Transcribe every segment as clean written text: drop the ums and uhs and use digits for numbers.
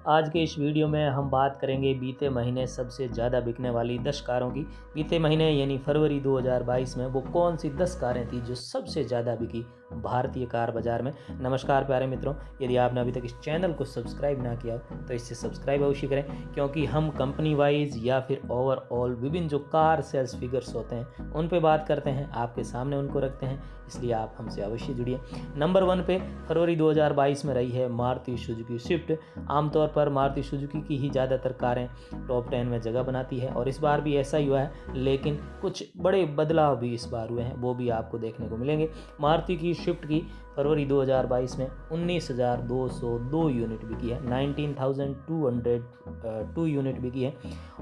आज के इस वीडियो में हम बात करेंगे बीते महीने सबसे ज़्यादा बिकने वाली 10 कारों की। बीते महीने यानी फरवरी 2022 में वो कौन सी 10 कारें थी जो सबसे ज़्यादा बिकी भारतीय कार बाज़ार में। नमस्कार प्यारे मित्रों, यदि आपने अभी तक इस चैनल को सब्सक्राइब ना किया तो इससे सब्सक्राइब अवश्य करें, क्योंकि हम कंपनी वाइज या फिर ओवरऑल विभिन्न जो कार सेल्स फिगर्स होते हैं उन पे बात करते हैं, आपके सामने उनको रखते हैं, इसलिए आप हमसे अवश्य जुड़िए। नंबर 1 पे फरवरी 2022 में रही है मारुति सुजुकी स्विफ्ट। आमतौर पर मारुति सुजुकी की ही ज़्यादातर कारें टॉप 10 में जगह बनाती है और इस बार भी ऐसा ही हुआ है, लेकिन कुछ बड़े बदलाव भी इस बार हुए हैं, वो भी आपको देखने को मिलेंगे। मारुति की स्विफ्ट की फरवरी 2022 में 19,202 यूनिट बिकी है, 19,202 यूनिट बिकी है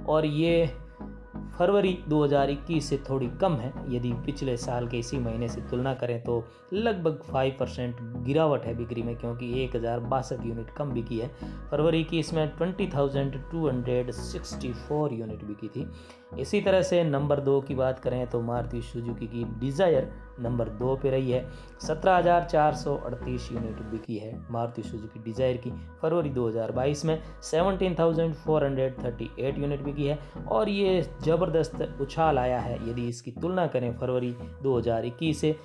और ये फरवरी 2021 से थोड़ी कम है। यदि पिछले साल के इसी महीने से तुलना करें तो लगभग 5% गिरावट है बिक्री में, क्योंकि 1,062 यूनिट कम बिकी है। फरवरी की इसमें 20,264 यूनिट बिकी थी। इसी तरह से नंबर 2 की बात करें तो मारुति सुजुकी की डिज़ायर नंबर 2 पे रही है। 17,438 यूनिट बिकी है मारुति सुजुकी डिज़ायर की फरवरी 2022 में। 17,438 यूनिट बिकी है और ये ज़बरदस्त उछाल आया है। यदि इसकी तुलना करें फरवरी 2021 से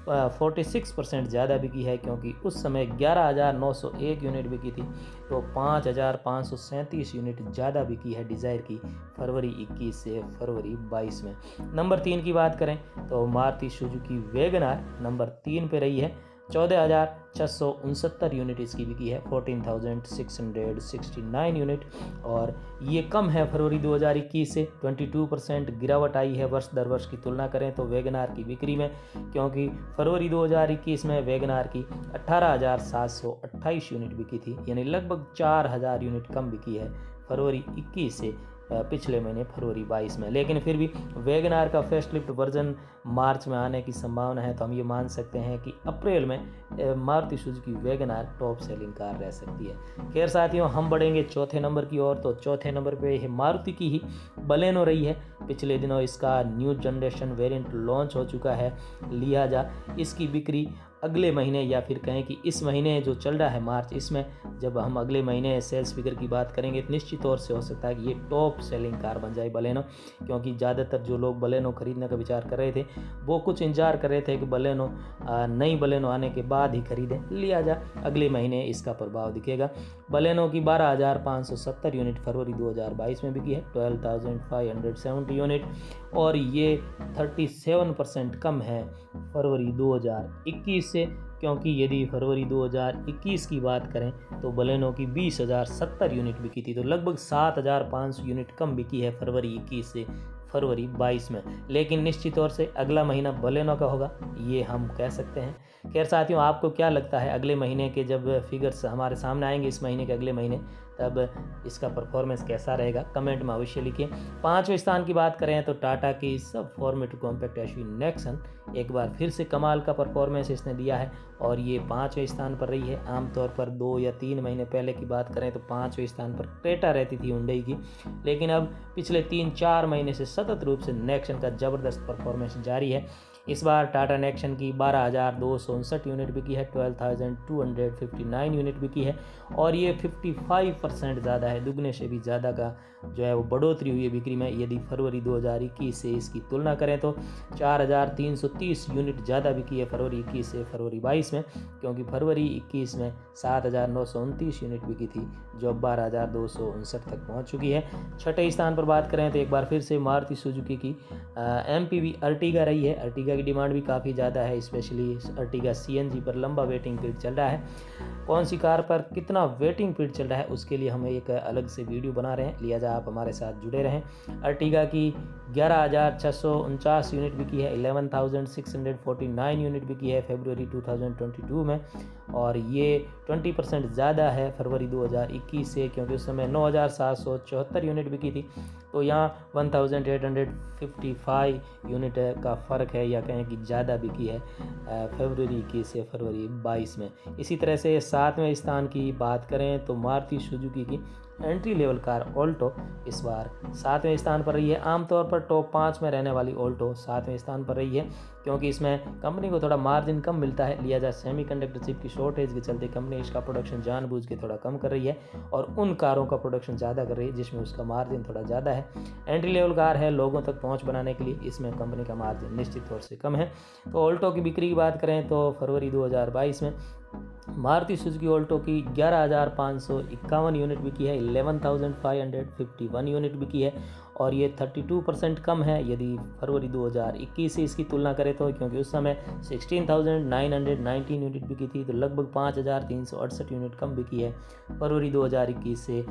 46% ज़्यादा बिकी है, क्योंकि उस समय 11,901 यूनिट बिकी थी, तो 5,537 यूनिट ज़्यादा बिकी है डिज़ायर की फरवरी 21 से फरवरी 22 में। नंबर 3 की बात करें तो Maruti Suzuki wagon R number 3 पे रही है। 14,669 यूनिट इसकी बिकी है, 14,669 यूनिट, और ये कम है फरवरी 2021 से। 22% गिरावट आई है वर्ष दर वर्ष की तुलना करें तो वैगन आर की बिक्री में, क्योंकि फरवरी 2021 में वैगन आर की 18,728 यूनिट बिकी थी, यानी लगभग 4,000 यूनिट कम बिकी है फरवरी 21 से पिछले महीने फरवरी 22 में। लेकिन फिर भी वैगन आर का फेस्टलिफ्ट वर्जन मार्च में आने की संभावना है, तो हम ये मान सकते हैं कि अप्रैल में Maruti Suzuki wagon R top selling car रह सकती है। खैर साथियों, हम बढ़ेंगे चौथे नंबर की ओर। तो चौथे नंबर पे है मारुति की ही बलेनो रही है। पिछले दिनों इसका न्यू जनरेशन वेरिएंट लॉन्च हो चुका है, लिहाजा इसकी बिक्री अगले महीने या फिर कहें कि इस महीने जो चल रहा है मार्च, इसमें जब हम अगले महीने सेल्स फिगर की बात करेंगे तो निश्चित तौर से हो सकता है कि ये टॉप सेलिंग कार बन जाए बलेनो, क्योंकि ज़्यादातर जो लोग बलेनो खरीदने का विचार कर रहे थे वो कुछ इंतजार कर रहे थे कि बलेनो नई बलेनो आने के बाद ही खरीदें, लिहाजा अगले महीने इसका प्रभाव दिखेगा। बलेनो की 12,570 यूनिट फरवरी 2022 में बिकी है, 12,570 यूनिट, और ये 37% कम है फरवरी 2021 से, क्योंकि यदि फरवरी 2021 की बात करें तो बलेनो की 20,070 यूनिट बिकी थी, तो लगभग 7,500 यूनिट कम बिकी है फरवरी 21 से फरवरी 22 में। लेकिन निश्चित तौर से अगला महीना बलेनो का होगा, ये हम कह सकते हैं। खैर साथियों, आपको क्या लगता है अगले महीने के जब फिगर्स हमारे सामने आएंगे, इस महीने के अगले महीने, तब इसका परफॉर्मेंस कैसा रहेगा? कमेंट में अवश्य लिखिए। 5वें स्थान की बात करें तो टाटा की सब फॉर्मेट कॉम्पैक्ट एसयूवी नेक्सन एक बार फिर से कमाल का परफॉर्मेंस इसने दिया है और ये 5वें स्थान पर रही है। आमतौर पर 2 या 3 महीने पहले की बात करें तो 5वें स्थान पर क्रेटा रहती थी हुंडई की, लेकिन अब पिछले 3-4 महीने से सतत रूप से नेक्सन का ज़बरदस्त परफॉर्मेंस जारी है। इस बार टाटा नेक्सन की 12,259 यूनिट बिकी है, 12,259 यूनिट बिकी है, और ये 55% ज़्यादा है, दुगने से भी ज़्यादा का जो है वो बढ़ोतरी हुई है बिक्री में। यदि फरवरी 2021 से इसकी तुलना करें तो 4,330 यूनिट ज़्यादा बिकी है फरवरी 21 से फरवरी 22 में, क्योंकि फरवरी 21 में 7,929 यूनिट बिकी थी, जो अब 12,259 तक पहुँच चुकी है। 6ठे स्थान पर बात करें तो एक बार फिर से मारुति सुजुकी की MPV अर्टिगा रही है। अर्टिगा की डिमांड भी काफ़ी ज़्यादा है, स्पेशली अर्टिगा CNG पर लंबा वेटिंग पीरियड चल रहा है। कौन सी कार पर कितना वेटिंग पीरियड चल रहा है उसके लिए हम एक अलग से वीडियो बना रहे हैं, लिहाजा आप हमारे साथ जुड़े रहें। अर्टिगा की 11,649 यूनिट बिकी है, 11,649 यूनिट बिकी है फरवरी 2022 में, और ये 20% ज़्यादा है फरवरी 2021 से, क्योंकि उस समय 9,774 यूनिट बिकी थी, तो यहाँ 1,855 यूनिट का फ़र्क है, या कहें कि ज़्यादा बिकी है फरवरी 21 से फरवरी 22 में। इसी तरह से 7वें स्थान की बात करें तो मारुति सुजुकी की एंट्री लेवल कार ऑल्टो इस बार 7वें स्थान पर रही है। आमतौर पर टॉप 5 में रहने वाली ऑल्टो 7वें स्थान पर रही है, क्योंकि इसमें कंपनी को थोड़ा मार्जिन कम मिलता है, लिया जाए सेमीकंडक्टर चिप की शॉर्टेज के चलते कंपनी इसका प्रोडक्शन जानबूझ के थोड़ा कम कर रही है और उन कारों का प्रोडक्शन ज़्यादा कर रही है जिसमें उसका मार्जिन थोड़ा ज़्यादा है। एंट्री लेवल कार है, लोगों तक पहुँच बनाने के लिए, इसमें कंपनी का मार्जिन निश्चित तौर से कम है। तो ऑल्टो की बिक्री की बात करें तो फरवरी 2022 में मारुति सुजुकी ऑल्टो की 11,551 यूनिट बिकी है, 11,551 यूनिट बिकी है और ये 32% कम है यदि फरवरी 2021 से इसकी तुलना करें तो, क्योंकि उस समय 16,919 यूनिट बिकी थी, तो लगभग 5,368 यूनिट कम बिकी है फरवरी 2021 से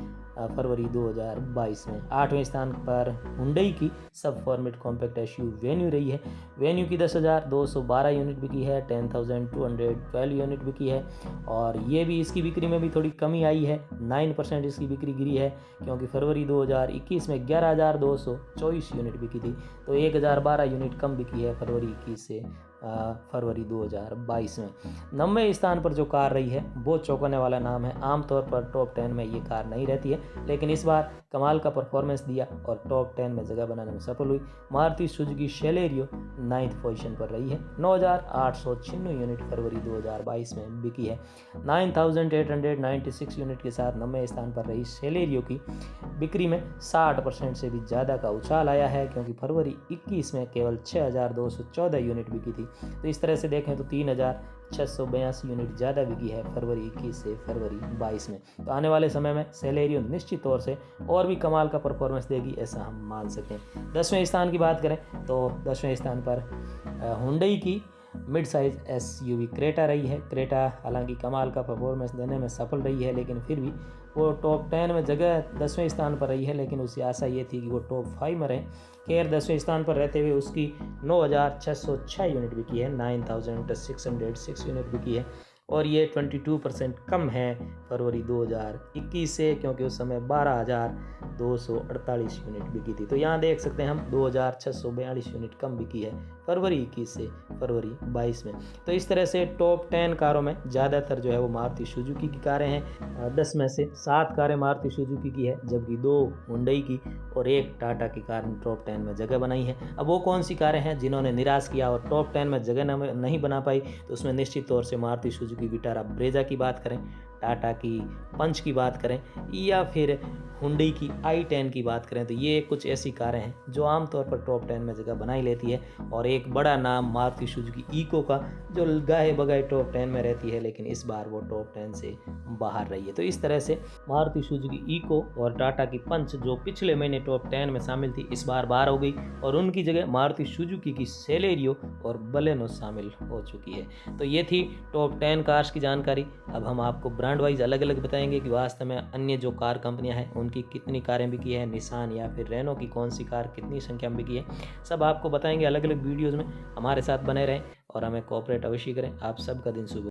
फरवरी 2022 में। 8वें स्थान पर हुंडई की सब फॉर्मेट कॉम्पैक्ट एसयूवी वेन्यू रही है। वेन्यू की 10,212 यूनिट बिकी है, 10,212 यूनिट बिकी है और ये भी इसकी बिक्री में भी थोड़ी कमी आई है, 9% इसकी बिक्री गिरी है, क्योंकि फरवरी 2021 में 11,224 यूनिट बिकी थी, तो 1,012 यूनिट कम बिकी है फरवरी 21 से फरवरी 2022 में। 9वें स्थान पर जो कार रही है वो चौंकाने वाला नाम है। आमतौर पर टॉप 10 में ये कार नहीं रहती है, लेकिन इस बार कमाल का परफॉर्मेंस दिया और टॉप 10 में जगह बनाने में सफल हुई। Maruti Suzuki Celerio 9th position पर रही है, 9,896 यूनिट फरवरी 2022 में बिकी है। 9,896 यूनिट के साथ 9वें स्थान पर रही सेलेरियो की बिक्री में 60% से भी ज़्यादा का उछाल आया है, क्योंकि फरवरी 21 में केवल 6,214 यूनिट बिकी थी। तो इस तरह से देखें तो 3,682 यूनिट ज़्यादा बिकी है फरवरी 21 से फरवरी 22 में। तो आने वाले समय में सेलेरियो निश्चित तौर से और भी कमाल का परफॉर्मेंस देगी, ऐसा हम मान सकते हैं। 10वें स्थान की बात करें तो 10वें स्थान पर हुंडई की मिड साइज एसयूवी क्रेटा रही है। क्रेटा हालांकि कमाल का परफॉर्मेंस देने में सफल रही है, लेकिन फिर भी वो टॉप 10 में जगह 10वें स्थान पर रही है, लेकिन उसकी आशा ये थी कि वो टॉप 5 में रहे। खैर 10वें स्थान पर रहते हुए उसकी 9,606 यूनिट बिकी है, 9,606 यूनिट बिकी है और ये 22% कम है फरवरी 2021 से, क्योंकि उस समय 12,248 यूनिट बिकी थी। तो यहाँ देख सकते हैं हम 2,642 यूनिट कम बिकी है फरवरी 21 से फरवरी 22 में। तो इस तरह से टॉप 10 कारों में ज़्यादातर जो है वो मारुति सुजुकी की कारें हैं। 10 में से 7 कारें मारुति सुजुकी की है, जबकि 2 हुंडई की और 1 टाटा की कार ने टॉप 10 में जगह बनाई है। अब वो कौन सी कारें हैं जिन्होंने निराश किया और टॉप 10 में जगह नहीं बना पाई, तो उसमें निश्चित तौर से मारुति सुजुकी विटारा ब्रेजा की बात करें, टाटा की पंच की बात करें या फिर हुंडई की i10 की बात करें, तो ये कुछ ऐसी कारें हैं जो आमतौर पर टॉप 10 में जगह बनाई लेती है। और एक बड़ा नाम मारुति सुजुकी इको का, जो गाहे बगाए टॉप 10 में रहती है, लेकिन इस बार वो टॉप 10 से बाहर रही है। तो इस तरह से मारुति सुजुकी इको और टाटा की पंच, जो पिछले महीने टॉप 10 में शामिल थी, इस बार बाहर हो गई और उनकी जगह मारुति सुजुकी की सेलेरियो और बलेनो शामिल हो चुकी है। तो ये थी टॉप 10 कार्स की जानकारी। अब हम आपको ब्रांड वाइज अलग अलग बताएंगे कि वास्तव में अन्य जो कार कंपनियां हैं उनकी कितनी कारें बिकी है, निसान या फिर रेनो की कौन सी कार कितनी संख्या में बिकी है, सब आपको बताएंगे अलग अलग वीडियोज़ में। हमारे साथ बने रहें और हमें कोऑपरेट अवश्य करें। आप सबका दिन शुभ हो।